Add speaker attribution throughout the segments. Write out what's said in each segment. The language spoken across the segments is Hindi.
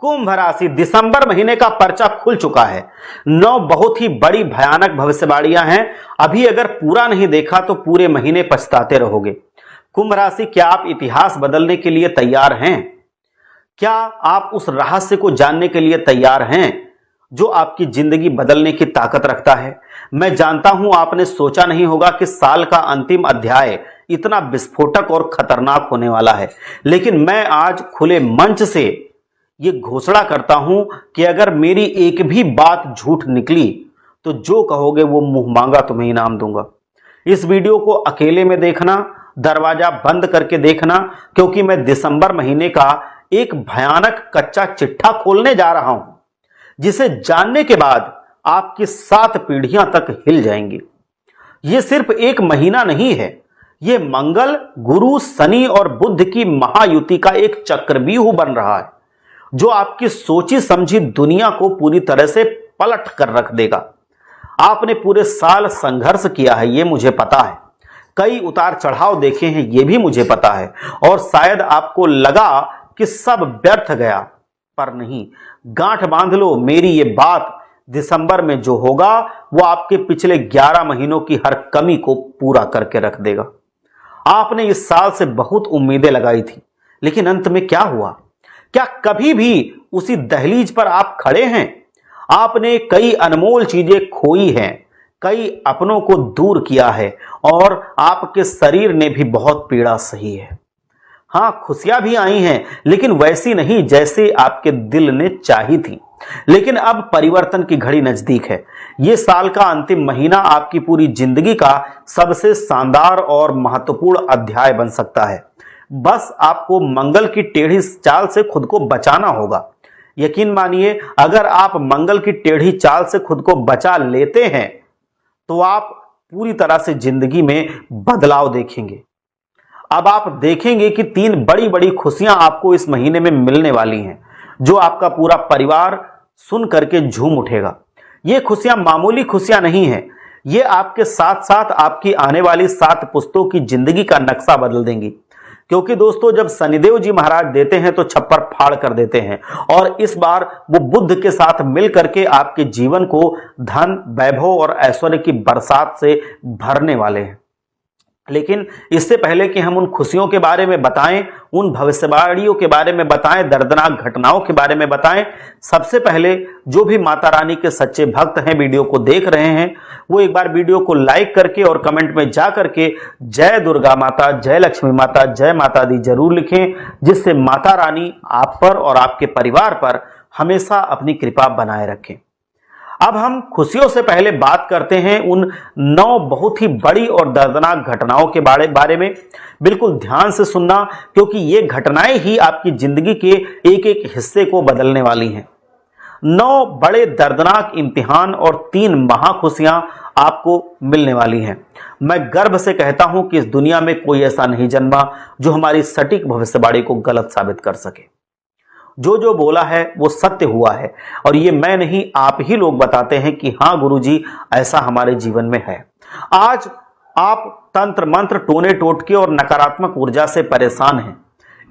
Speaker 1: कुंभ राशि, दिसंबर महीने का पर्चा खुल चुका है। 9 बहुत ही बड़ी भयानक भविष्यवाणियां हैं। अभी अगर पूरा नहीं देखा तो पूरे महीने पछताते रहोगे। कुंभ राशि, क्या आप इतिहास बदलने के लिए तैयार हैं? क्या आप उस रहस्य को जानने के लिए तैयार हैं जो आपकी जिंदगी बदलने की ताकत रखता है? मैं जानता हूं आपने सोचा नहीं होगा कि साल का अंतिम अध्याय इतना विस्फोटक और खतरनाक होने वाला है, लेकिन मैं आज खुले मंच से ये घोषणा करता हूं कि अगर मेरी एक भी बात झूठ निकली तो जो कहोगे वो मुंह मांगा तुम्हें इनाम दूंगा। इस वीडियो को अकेले में देखना, दरवाजा बंद करके देखना, क्योंकि मैं दिसंबर महीने का एक भयानक कच्चा चिट्ठा खोलने जा रहा हूं जिसे जानने के बाद आपकी 7 पीढ़ियां तक हिल जाएंगी। यह सिर्फ एक महीना नहीं है, यह मंगल, गुरु, शनि और बुध की महायुति का एक चक्रव्यूह बन रहा है जो आपकी सोची समझी दुनिया को पूरी तरह से पलट कर रख देगा। आपने पूरे साल संघर्ष किया है, यह मुझे पता है। कई उतार चढ़ाव देखे हैं, यह भी मुझे पता है। और शायद आपको लगा कि सब व्यर्थ गया, पर नहीं। गांठ बांध लो, मेरी ये बात, दिसंबर में जो होगा वो आपके पिछले 11 महीनों की हर कमी को पूरा करके रख देगा। आपने इस साल से बहुत उम्मीदें लगाई थी, लेकिन अंत में क्या हुआ? क्या कभी भी उसी दहलीज पर आप खड़े हैं? आपने कई अनमोल चीजें खोई हैं, कई अपनों को दूर किया है और आपके शरीर ने भी बहुत पीड़ा सही है। हां, खुशियां भी आई हैं, लेकिन वैसी नहीं जैसे आपके दिल ने चाही थी। लेकिन अब परिवर्तन की घड़ी नजदीक है। यह साल का अंतिम महीना आपकी पूरी जिंदगी का सबसे शानदार और महत्वपूर्ण अध्याय बन सकता है। बस आपको मंगल की टेढ़ी चाल से खुद को बचाना होगा। यकीन मानिए, अगर आप मंगल की टेढ़ी चाल से खुद को बचा लेते हैं तो आप पूरी तरह से जिंदगी में बदलाव देखेंगे। अब आप देखेंगे कि 3 बड़ी बड़ी खुशियां आपको इस महीने में मिलने वाली हैं, जो आपका पूरा परिवार सुन करके झूम उठेगा। ये खुशियां मामूली खुशियां नहीं हैं, ये आपके साथ साथ आपकी आने वाली 7 पुश्तों की जिंदगी का नक्शा बदल देंगी। क्योंकि दोस्तों, जब शनिदेव जी महाराज देते हैं तो छप्पर फाड़ कर देते हैं, और इस बार वो बुध के साथ मिल करके आपके जीवन को धन, वैभव और ऐश्वर्य की बरसात से भरने वाले हैं। लेकिन इससे पहले कि हम उन खुशियों के बारे में बताएं, उन भविष्यवाणियों के बारे में बताएं, दर्दनाक घटनाओं के बारे में बताएं, सबसे पहले जो भी माता रानी के सच्चे भक्त हैं, वीडियो को देख रहे हैं, वो एक बार वीडियो को लाइक करके और कमेंट में जा करके जय दुर्गा माता, जय लक्ष्मी माता, जय माता दी जरूर लिखें, जिससे माता रानी आप पर और आपके परिवार पर हमेशा अपनी कृपा बनाए रखें। अब हम खुशियों से पहले बात करते हैं उन 9 बहुत ही बड़ी और दर्दनाक घटनाओं के बारे में। बिल्कुल ध्यान से सुनना, क्योंकि ये घटनाएं ही आपकी जिंदगी के एक एक हिस्से को बदलने वाली हैं। 9 बड़े दर्दनाक इम्तिहान और 3 महाखुशियां आपको मिलने वाली हैं। मैं गर्व से कहता हूं कि इस दुनिया में कोई ऐसा नहीं जन्मा जो हमारी सटीक भविष्यवाणी को गलत साबित कर सके। जो बोला है वो सत्य हुआ है, और ये मैं नहीं, आप ही लोग बताते हैं कि हाँ गुरुजी, ऐसा हमारे जीवन में है। आज आप तंत्र मंत्र, टोने टोटके और नकारात्मक ऊर्जा से परेशान हैं।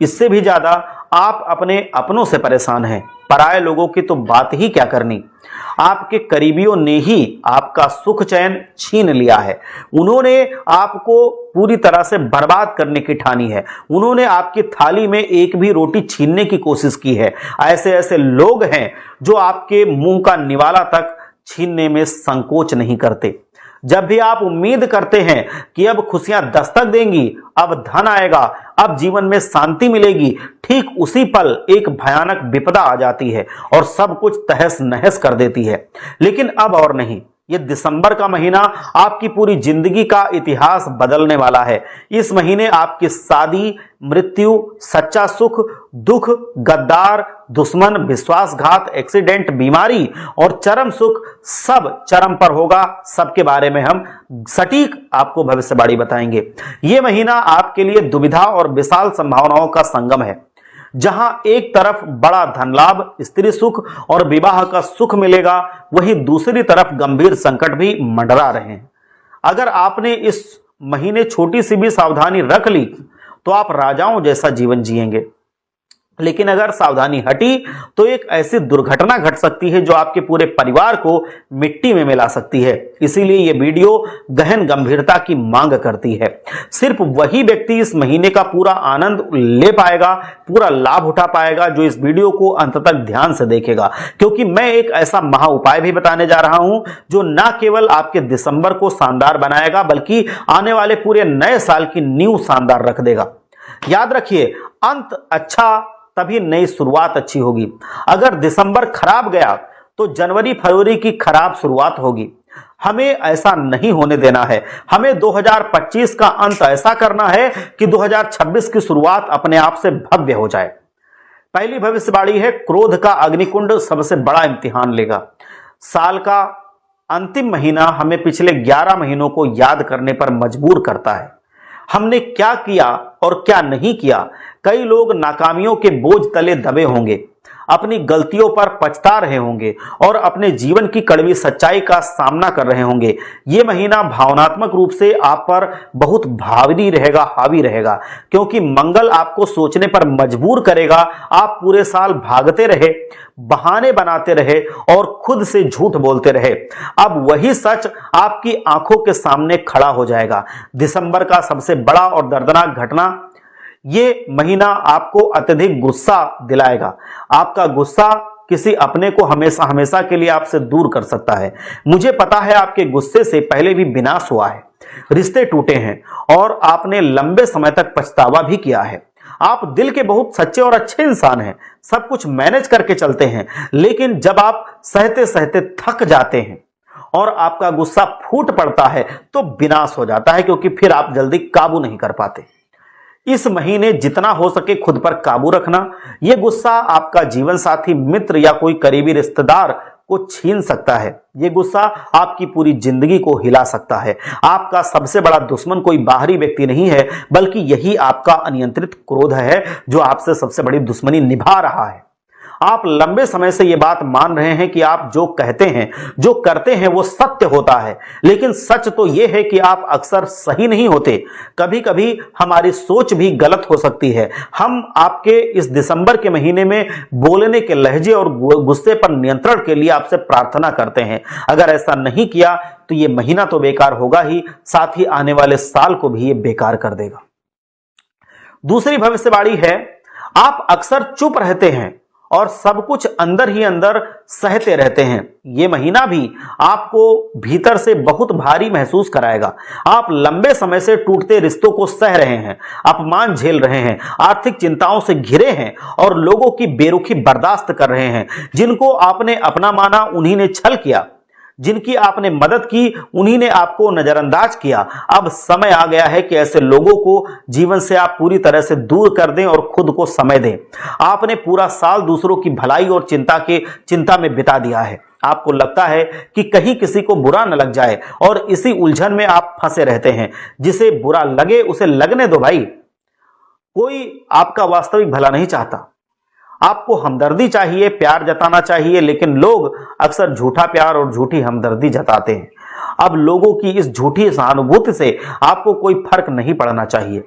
Speaker 1: इससे भी ज्यादा आप अपने अपनों से परेशान हैं। पराये लोगों की तो बात ही क्या करनी। आपके करीबियों ने ही आपका सुख चैन छीन लिया है। उन्होंने आपको पूरी तरह से बर्बाद करने की ठानी है। उन्होंने आपकी थाली में एक भी रोटी छीनने की कोशिश की है। ऐसे ऐसे लोग हैं जो आपके मुंह का निवाला तक छीनने में संकोच नहीं करते। जब भी आप उम्मीद करते हैं कि अब खुशियां दस्तक देंगी, अब धन आएगा, अब जीवन में शांति मिलेगी, ठीक उसी पल एक भयानक विपदा आ जाती है और सब कुछ तहस नहस कर देती है। लेकिन अब और नहीं, ये दिसंबर का महीना आपकी पूरी जिंदगी का इतिहास बदलने वाला है। इस महीने आपकी शादी, मृत्यु, सच्चा सुख, दुख, गद्दार, दुश्मन, विश्वासघात, एक्सीडेंट, बीमारी और चरम सुख सब चरम पर होगा। सबके बारे में हम सटीक आपको भविष्यवाणी बताएंगे। यह महीना आपके लिए दुविधा और विशाल संभावनाओं का संगम है, जहां एक तरफ बड़ा धन लाभ, स्त्री सुख और विवाह का सुख मिलेगा, वहीं दूसरी तरफ गंभीर संकट भी मंडरा रहे हैं। अगर आपने इस महीने छोटी सी भी सावधानी रख ली तो आप राजाओं जैसा जीवन जिएंगे। लेकिन अगर सावधानी हटी तो एक ऐसी दुर्घटना घट सकती है जो आपके पूरे परिवार को मिट्टी में मिला सकती है। इसीलिए यह वीडियो गहन गंभीरता की मांग करती है। सिर्फ वही व्यक्ति इस महीने का पूरा आनंद ले पाएगा, पूरा लाभ उठा पाएगा जो इस वीडियो को अंत तक ध्यान से देखेगा, क्योंकि मैं एक ऐसा महा उपाय भी बताने जा रहा हूं जो न केवल आपके दिसंबर को शानदार बनाएगा बल्कि आने वाले पूरे नए साल की नींव शानदार रख देगा। याद रखिए, अंत अच्छा तभी नई शुरुआत अच्छी होगी। अगर दिसंबर खराब गया तो जनवरी फरवरी की खराब शुरुआत होगी। हमें ऐसा नहीं होने देना है। हमें 2025 का अंत ऐसा करना है कि 2026 की शुरुआत अपने आप से भव्य हो जाए। पहली भविष्यवाणी है, क्रोध का अग्निकुंड सबसे बड़ा इम्तिहान लेगा। साल का अंतिम महीना हमें पिछले 11 महीनों को याद करने पर मजबूर करता है। हमने क्या किया और क्या नहीं किया। कई लोग नाकामियों के बोझ तले दबे होंगे, अपनी गलतियों पर पछता रहे होंगे और अपने जीवन की कड़वी सच्चाई का सामना कर रहे होंगे। ये महीना भावनात्मक रूप से आप पर बहुत भारी रहेगा, हावी रहेगा, क्योंकि मंगल आपको सोचने पर मजबूर करेगा। आप पूरे साल भागते रहे, बहाने बनाते रहे और खुद से झूठ बोलते रहे। अब वही सच आपकी आंखों के सामने खड़ा हो जाएगा। दिसंबर का सबसे बड़ा और दर्दनाक घटना, ये महीना आपको अत्यधिक गुस्सा दिलाएगा। आपका गुस्सा किसी अपने को हमेशा हमेशा के लिए आपसे दूर कर सकता है। मुझे पता है आपके गुस्से से पहले भी विनाश हुआ है, रिश्ते टूटे हैं और आपने लंबे समय तक पछतावा भी किया है। आप दिल के बहुत सच्चे और अच्छे इंसान हैं, सब कुछ मैनेज करके चलते हैं, लेकिन जब आप सहते सहते थक जाते हैं और आपका गुस्सा फूट पड़ता है तो विनाश हो जाता है, क्योंकि फिर आप जल्दी काबू नहीं कर पाते। इस महीने जितना हो सके खुद पर काबू रखना। यह गुस्सा आपका जीवन साथी, मित्र या कोई करीबी रिश्तेदार को छीन सकता है। यह गुस्सा आपकी पूरी जिंदगी को हिला सकता है। आपका सबसे बड़ा दुश्मन कोई बाहरी व्यक्ति नहीं है, बल्कि यही आपका अनियंत्रित क्रोध है जो आपसे सबसे बड़ी दुश्मनी निभा रहा है। आप लंबे समय से यह बात मान रहे हैं कि आप जो कहते हैं, जो करते हैं वो सत्य होता है, लेकिन सच तो यह है कि आप अक्सर सही नहीं होते। कभी कभी हमारी सोच भी गलत हो सकती है। हम आपके इस दिसंबर के महीने में बोलने के लहजे और गुस्से पर नियंत्रण के लिए आपसे प्रार्थना करते हैं। अगर ऐसा नहीं किया तो यह महीना तो बेकार होगा ही, साथ ही आने वाले साल को भी यह बेकार कर देगा। दूसरी भविष्यवाणी है, आप अक्सर चुप रहते हैं और सब कुछ अंदर ही अंदर सहते रहते हैं। यह महीना भी आपको भीतर से बहुत भारी महसूस कराएगा। आप लंबे समय से टूटते रिश्तों को सह रहे हैं, अपमान झेल रहे हैं, आर्थिक चिंताओं से घिरे हैं और लोगों की बेरुखी बर्दाश्त कर रहे हैं। जिनको आपने अपना माना उन्हीं ने छल किया, जिनकी आपने मदद की उन्हीं ने आपको नजरअंदाज किया। अब समय आ गया है कि ऐसे लोगों को जीवन से आप पूरी तरह से दूर कर दें और खुद को समय दें। आपने पूरा साल दूसरों की भलाई और चिंता में बिता दिया है। आपको लगता है कि कहीं किसी को बुरा न लग जाए और इसी उलझन में आप फंसे रहते हैं। जिसे बुरा लगे उसे लगने दो भाई, कोई आपका वास्तविक भला नहीं चाहता। आपको हमदर्दी चाहिए, प्यार जताना चाहिए, लेकिन लोग अक्सर झूठा प्यार और झूठी हमदर्दी जताते हैं। अब लोगों की इस झूठी सहानुभूति से आपको कोई फर्क नहीं पड़ना चाहिए।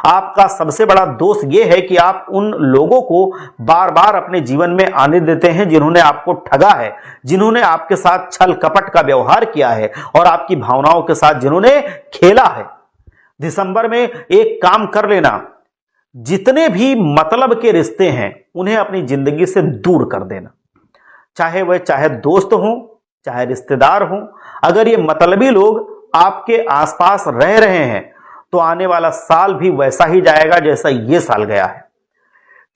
Speaker 1: आपका सबसे बड़ा दोष यह है कि आप उन लोगों को बार बार अपने जीवन में आने देते हैं जिन्होंने आपको ठगा है, जिन्होंने आपके साथ छल कपट का व्यवहार किया है और आपकी भावनाओं के साथ जिन्होंने खेला है। दिसंबर में एक काम कर लेना, जितने भी मतलब के रिश्ते हैं उन्हें अपनी जिंदगी से दूर कर देना। चाहे दोस्त हो, चाहे रिश्तेदार हो। अगर ये मतलबी लोग आपके आसपास रह रहे हैं तो आने वाला साल भी वैसा ही जाएगा जैसा ये साल गया है।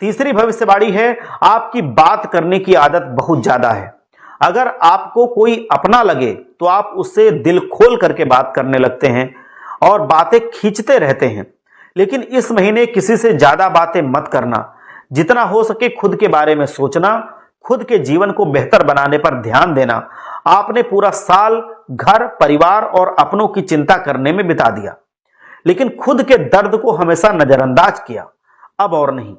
Speaker 1: तीसरी भविष्यवाणी है, आपकी बात करने की आदत बहुत ज्यादा है। अगर आपको कोई अपना लगे तो आप उससे दिल खोल करके बात करने लगते हैं और बातें खींचते रहते हैं। लेकिन इस महीने किसी से ज्यादा बातें मत करना। जितना हो सके खुद के बारे में सोचना, खुद के जीवन को बेहतर बनाने पर ध्यान देना। आपने पूरा साल घर, परिवार और अपनों की चिंता करने में बिता दिया, लेकिन खुद के दर्द को हमेशा नजरअंदाज किया। अब और नहीं।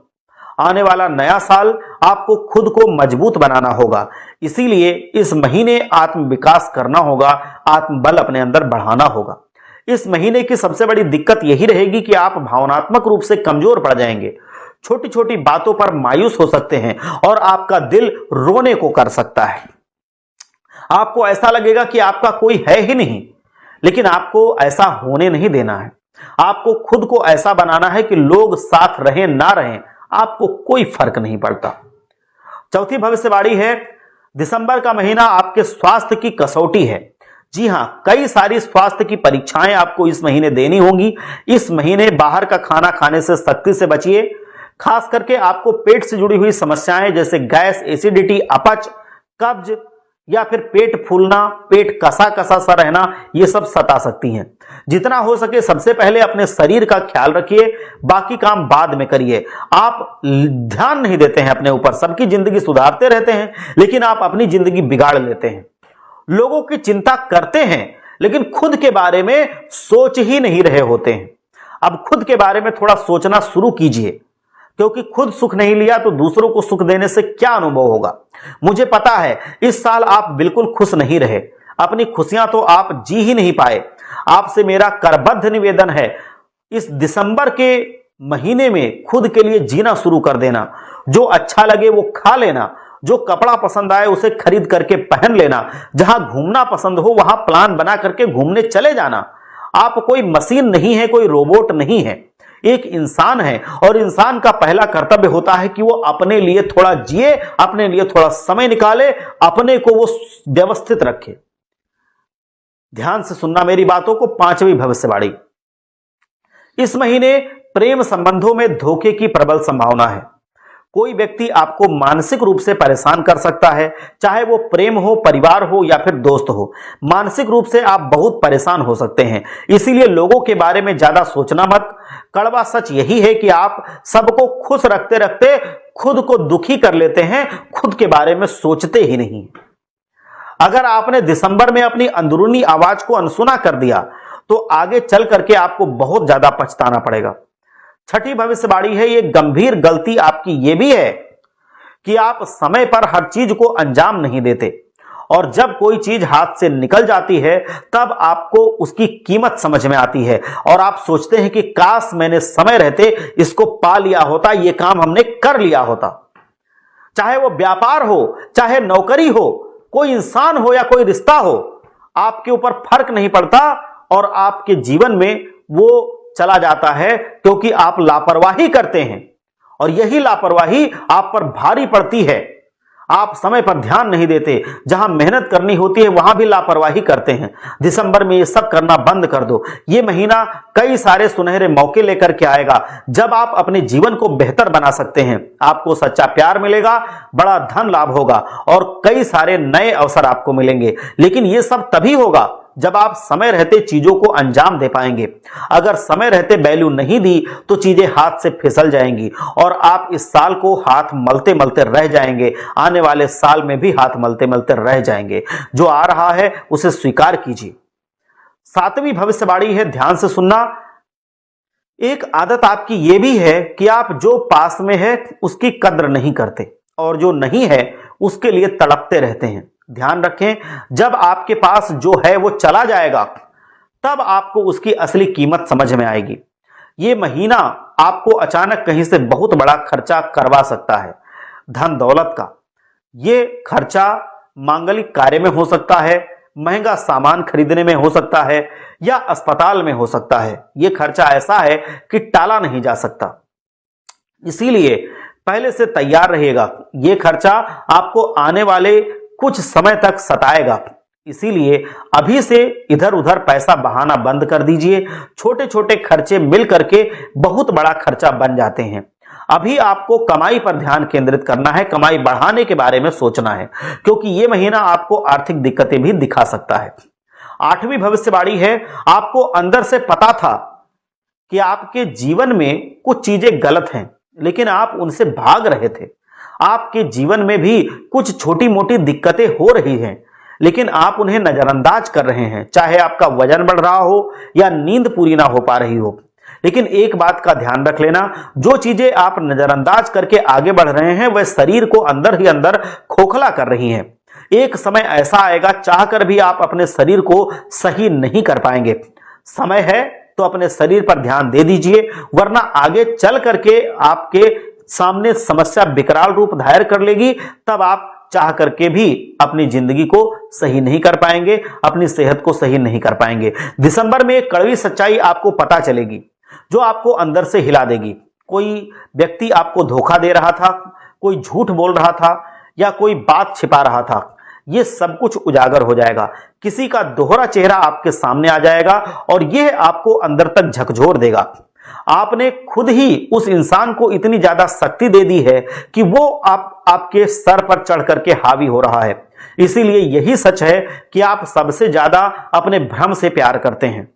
Speaker 1: आने वाला नया साल आपको खुद को मजबूत बनाना होगा। इसीलिए इस महीने आत्म विकास करना होगा, आत्मबल अपने अंदर बढ़ाना होगा। इस महीने की सबसे बड़ी दिक्कत यही रहेगी कि आप भावनात्मक रूप से कमजोर पड़ जाएंगे। छोटी छोटी बातों पर मायूस हो सकते हैं और आपका दिल रोने को कर सकता है। आपको ऐसा लगेगा कि आपका कोई है ही नहीं, लेकिन आपको ऐसा होने नहीं देना है। आपको खुद को ऐसा बनाना है कि लोग साथ रहें ना रहें, आपको कोई फर्क नहीं पड़ता। चौथी भविष्यवाणी है, दिसंबर का महीना आपके स्वास्थ्य की कसौटी है। जी हां, कई सारी स्वास्थ्य की परीक्षाएं आपको इस महीने देनी होंगी। इस महीने बाहर का खाना खाने से सख्ती से बचिए। खास करके आपको पेट से जुड़ी हुई समस्याएं जैसे गैस, एसिडिटी, अपच, कब्ज या फिर पेट फूलना, पेट कसा कसा सा रहना, ये सब सता सकती हैं। जितना हो सके सबसे पहले अपने शरीर का ख्याल रखिए, बाकी काम बाद में करिए। आप ध्यान नहीं देते हैं अपने ऊपर, सबकी जिंदगी सुधारते रहते हैं लेकिन आप अपनी जिंदगी बिगाड़ लेते हैं। लोगों की चिंता करते हैं लेकिन खुद के बारे में सोच ही नहीं रहे होते हैं। अब खुद के बारे में थोड़ा सोचना शुरू कीजिए, क्योंकि खुद सुख नहीं लिया तो दूसरों को सुख देने से क्या अनुभव होगा। मुझे पता है इस साल आप बिल्कुल खुश नहीं रहे, अपनी खुशियां तो आप जी ही नहीं पाए। आपसे मेरा करबद्ध निवेदन है, इस दिसंबर के महीने में खुद के लिए जीना शुरू कर देना। जो अच्छा लगे वो खा लेना, जो कपड़ा पसंद आए उसे खरीद करके पहन लेना, जहां घूमना पसंद हो वहां प्लान बना करके घूमने चले जाना। आप कोई मशीन नहीं है, कोई रोबोट नहीं है, एक इंसान है और इंसान का पहला कर्तव्य होता है कि वो अपने लिए थोड़ा जिए, अपने लिए थोड़ा समय निकाले, अपने को वो व्यवस्थित रखे। ध्यान से सुनना मेरी बातों को। पांचवी भविष्यवाणी, इस महीने प्रेम संबंधों में धोखे की प्रबल संभावना है। कोई व्यक्ति आपको मानसिक रूप से परेशान कर सकता है, चाहे वो प्रेम हो, परिवार हो या फिर दोस्त हो। मानसिक रूप से आप बहुत परेशान हो सकते हैं, इसीलिए लोगों के बारे में ज्यादा सोचना मत। कड़वा सच यही है कि आप सबको खुश रखते रखते खुद को दुखी कर लेते हैं, खुद के बारे में सोचते ही नहीं। अगर आपने दिसंबर में अपनी अंदरूनी आवाज को अनसुना कर दिया तो आगे चल करके आपको बहुत ज्यादा पछताना पड़ेगा। छठी भविष्यवाणी है, ये गंभीर गलती आपकी ये भी है कि आप समय पर हर चीज को अंजाम नहीं देते, और जब कोई चीज हाथ से निकल जाती है तब आपको उसकी कीमत समझ में आती है और आप सोचते हैं कि काश मैंने समय रहते इसको पा लिया होता, ये काम हमने कर लिया होता। चाहे वो व्यापार हो, चाहे नौकरी हो, कोई इंसान हो या कोई रिश्ता हो, आपके ऊपर फर्क नहीं पड़ता और आपके जीवन में वो चला जाता है क्योंकि आप लापरवाही करते हैं, और यही लापरवाही आप पर भारी पड़ती है। आप समय पर ध्यान नहीं देते, जहां मेहनत करनी होती है वहां भी लापरवाही करते हैं। दिसंबर में ये सब करना बंद कर दो। ये महीना कई सारे सुनहरे मौके लेकर के आएगा जब आप अपने जीवन को बेहतर बना सकते हैं। आपको सच्चा प्यार मिलेगा, बड़ा धन लाभ होगा और कई सारे नए अवसर आपको मिलेंगे। लेकिन ये सब तभी होगा जब आप समय रहते चीजों को अंजाम दे पाएंगे। अगर समय रहते वैल्यू नहीं दी तो चीजें हाथ से फिसल जाएंगी और आप इस साल को हाथ मलते मलते रह जाएंगे, आने वाले साल में भी हाथ मलते मलते रह जाएंगे। जो आ रहा है उसे स्वीकार कीजिए। सातवीं भविष्यवाणी है, ध्यान से सुनना। एक आदत आपकी यह भी है कि आप जो पास में है उसकी कद्र नहीं करते और जो नहीं है उसके लिए तड़पते रहते हैं। ध्यान रखें, जब आपके पास जो है वो चला जाएगा तब आपको उसकी असली कीमत समझ में आएगी। ये महीना आपको अचानक कहीं से बहुत बड़ा खर्चा करवा सकता है, धन दौलत का। ये खर्चा मांगलिक कार्य में हो सकता है, महंगा सामान खरीदने में हो सकता है या अस्पताल में हो सकता है। ये खर्चा ऐसा है कि टाला नहीं जा सकता, इसीलिए पहले से तैयार रहिएगा। ये खर्चा आपको आने वाले कुछ समय तक सताएगा, इसीलिए अभी से इधर उधर पैसा बहाना बंद कर दीजिए। छोटे छोटे खर्चे मिल करके बहुत बड़ा खर्चा बन जाते हैं। अभी आपको कमाई पर ध्यान केंद्रित करना है, कमाई बढ़ाने के बारे में सोचना है, क्योंकि यह महीना आपको आर्थिक दिक्कतें भी दिखा सकता है। आठवीं भविष्यवाणी है, आपको अंदर से पता था कि आपके जीवन में कुछ चीजें गलत हैं, लेकिन आप उनसे भाग रहे थे। आपके जीवन में भी कुछ छोटी मोटी दिक्कतें हो रही हैं, लेकिन आप उन्हें नजरअंदाज कर रहे हैं। चाहे आपका वजन बढ़ रहा हो या नींद पूरी ना हो पा रही हो, लेकिन एक बात का ध्यान रख लेना, जो चीजें आप नजरअंदाज करके आगे बढ़ रहे हैं वह शरीर को अंदर ही अंदर खोखला कर रही हैं। एक समय ऐसा आएगा चाहकर भी आप अपने शरीर को सही नहीं कर पाएंगे। समय है तो अपने शरीर पर ध्यान दे दीजिए, वरना आगे चल करके आपके सामने समस्या विकराल रूप धारण कर लेगी, तब आप चाह करके भी अपनी जिंदगी को सही नहीं कर पाएंगे, अपनी सेहत को सही नहीं कर पाएंगे। दिसंबर में एक कड़वी सच्चाई आपको पता चलेगी जो आपको अंदर से हिला देगी। कोई व्यक्ति आपको धोखा दे रहा था, कोई झूठ बोल रहा था या कोई बात छिपा रहा था, ये सब कुछ उजागर हो जाएगा। किसी का दोहरा चेहरा आपके सामने आ जाएगा और यह आपको अंदर तक झकझोर देगा। आपने खुद ही उस इंसान को इतनी ज्यादा शक्ति दे दी है कि वो आपके सर पर चढ़ करके हावी हो रहा है। इसीलिए यही सच है कि आप सबसे ज्यादा अपने भ्रम से प्यार करते हैं।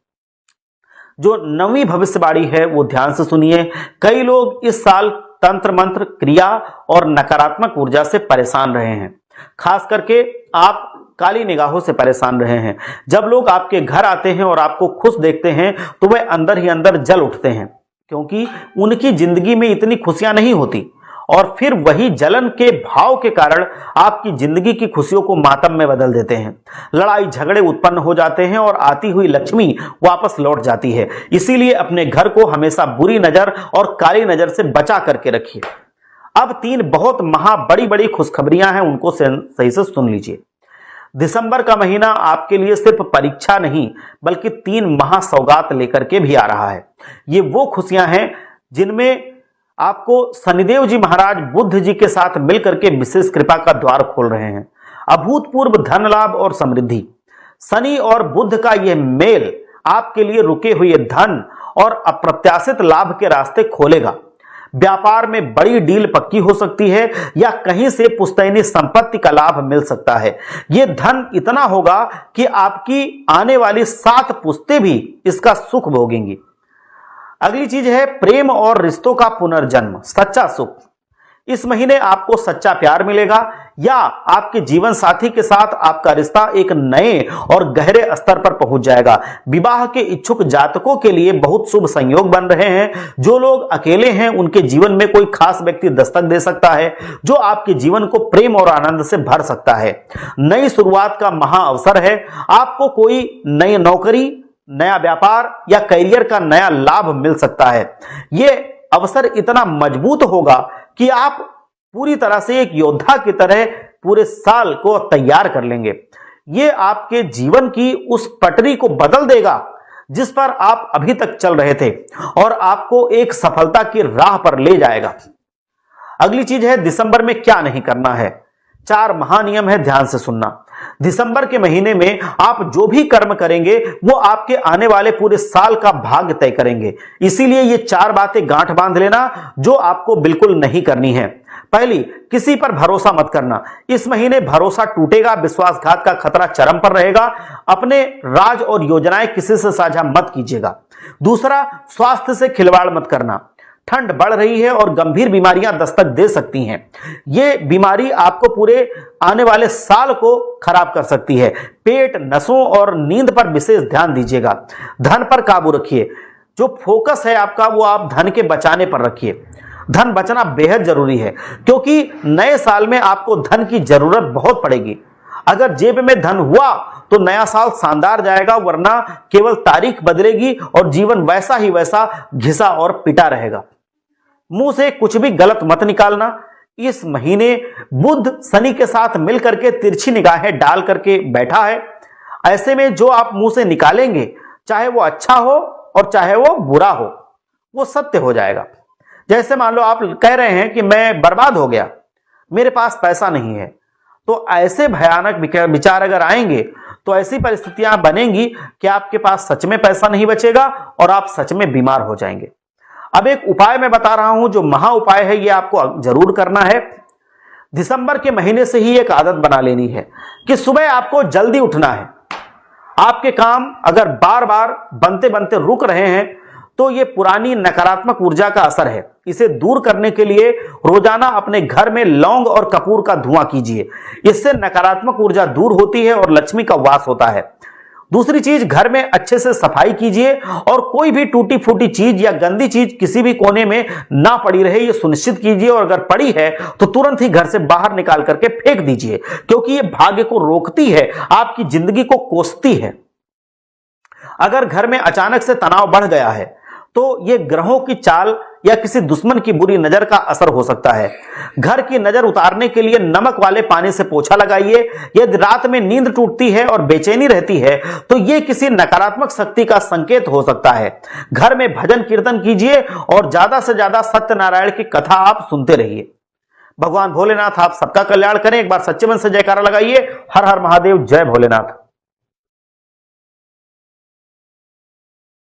Speaker 1: जो नवीं भविष्यवाणी है वो ध्यान से सुनिए। कई लोग इस साल तंत्र मंत्र, क्रिया और नकारात्मक ऊर्जा से परेशान रहे हैं। खास करके आप काली निगाहों से परेशान रहे हैं। जब लोग आपके घर आते हैं और आपको खुश देखते हैं तो वे अंदर ही अंदर जल उठते हैं, क्योंकि उनकी जिंदगी में इतनी खुशियां नहीं होती और फिर वही जलन के भाव के कारण आपकी जिंदगी की खुशियों को मातम में बदल देते हैं। लड़ाई झगड़े उत्पन्न हो जाते हैं और आती हुई लक्ष्मी वापस लौट जाती है। इसीलिए अपने घर को हमेशा बुरी नजर और काली नजर से बचा करके रखिए। अब 3 बहुत बड़ी बड़ी खुशखबरियां हैं, उनको सही से सुन लीजिए। दिसंबर का महीना आपके लिए सिर्फ परीक्षा नहीं बल्कि 3 महासौगात लेकर के भी आ रहा है। ये वो खुशियां हैं जिनमें आपको शनिदेव जी महाराज बुध जी के साथ मिलकर के विशेष कृपा का द्वार खोल रहे हैं। अभूतपूर्व धन लाभ और समृद्धि। शनि और बुध का यह मेल आपके लिए रुके हुए धन और अप्रत्याशित लाभ के रास्ते खोलेगा। व्यापार में बड़ी डील पक्की हो सकती है या कहीं से पुश्तैनी संपत्ति का लाभ मिल सकता है। यह धन इतना होगा कि आपकी आने वाली 7 पुश्तें भी इसका सुख भोगेंगी। अगली चीज है प्रेम और रिश्तों का पुनर्जन्म, सच्चा सुख। इस महीने आपको सच्चा प्यार मिलेगा या आपके जीवन साथी के साथ आपका रिश्ता एक नए और गहरे स्तर पर पहुंच जाएगा। विवाह के इच्छुक जातकों के लिए बहुत शुभ संयोग बन रहे हैं। जो लोग अकेले हैं उनके जीवन में कोई खास व्यक्ति दस्तक दे सकता है जो आपके जीवन को प्रेम और आनंद से भर सकता है। नई शुरुआत का महा अवसर है। आपको कोई नई नौकरी, नया व्यापार या करियर का नया लाभ मिल सकता है। यह अवसर इतना मजबूत होगा कि आप पूरी तरह से एक योद्धा की तरह पूरे साल को तैयार कर लेंगे। यह आपके जीवन की उस पटरी को बदल देगा जिस पर आप अभी तक चल रहे थे और आपको एक सफलता की राह पर ले जाएगा। अगली चीज है दिसंबर में क्या नहीं करना है। 4 महानियम है, ध्यान से सुनना। दिसंबर के महीने में आप जो भी कर्म करेंगे वो आपके आने वाले पूरे साल का भाग्य तय करेंगे। इसीलिए ये 4 बातें गांठ बांध लेना जो आपको बिल्कुल नहीं करनी है। पहली, किसी पर भरोसा मत करना। इस महीने भरोसा टूटेगा, विश्वासघात का खतरा चरम पर रहेगा। अपने राज और योजनाएं किसी से साझा मत कीजिएगा। दूसरा, स्वास्थ्य से खिलवाड़ मत करना। ठंड बढ़ रही है और गंभीर बीमारियां दस्तक दे सकती हैं। ये बीमारी आपको पूरे आने वाले साल को खराब कर सकती है। पेट, नसों और नींद पर विशेष ध्यान दीजिएगा। धन पर काबू रखिए। जो फोकस है आपका वो आप धन के बचाने पर रखिए। धन बचाना बेहद जरूरी है क्योंकि नए साल में आपको धन की जरूरत बहुत पड़ेगी। अगर जेब में धन हुआ तो नया साल शानदार जाएगा, वरना केवल तारीख बदलेगी और जीवन वैसा ही वैसा घिसा और पिटा रहेगा। मुंह से कुछ भी गलत मत निकालना। इस महीने बुध शनि के साथ मिलकर के तिरछी निगाहें डाल करके बैठा है। ऐसे में जो आप मुंह से निकालेंगे, चाहे वो अच्छा हो और चाहे वो बुरा हो, वो सत्य हो जाएगा। जैसे मान लो आप कह रहे हैं कि मैं बर्बाद हो गया, मेरे पास पैसा नहीं है, तो ऐसे भयानक विचार अगर आएंगे तो ऐसी परिस्थितियां बनेंगी कि आपके पास सच में पैसा नहीं बचेगा और आप सच में बीमार हो जाएंगे। अब एक उपाय मैं बता रहा हूं जो महा उपाय है, ये आपको जरूर करना है। दिसंबर के महीने से ही एक आदत बना लेनी है कि सुबह आपको जल्दी उठना है। आपके काम अगर बार बार बनते बनते रुक रहे हैं तो ये पुरानी नकारात्मक ऊर्जा का असर है। इसे दूर करने के लिए रोजाना अपने घर में लौंग और कपूर का धुआं कीजिए। इससे नकारात्मक ऊर्जा दूर होती है और लक्ष्मी का वास होता है। दूसरी चीज, घर में अच्छे से सफाई कीजिए और कोई भी टूटी फूटी चीज या गंदी चीज किसी भी कोने में ना पड़ी रहे, ये सुनिश्चित कीजिए। और अगर पड़ी है तो तुरंत ही घर से बाहर निकाल करके फेंक दीजिए, क्योंकि ये भाग्य को रोकती है, आपकी जिंदगी को कोसती है। अगर घर में अचानक से तनाव बढ़ गया है तो ये ग्रहों की चाल या किसी दुश्मन की बुरी नजर का असर हो सकता है। घर की नजर उतारने के लिए नमक वाले पानी से पोछा लगाइए। यदि रात में नींद टूटती है और बेचैनी रहती है तो यह किसी नकारात्मक शक्ति का संकेत हो सकता है। घर में भजन कीर्तन कीजिए और ज्यादा से ज्यादा सत्यनारायण की कथा आप सुनते रहिए। भगवान भोलेनाथ आप सबका कल्याण करें। एक बार सच्चे मन से जयकारा लगाइए। हर हर महादेव, जय भोलेनाथ।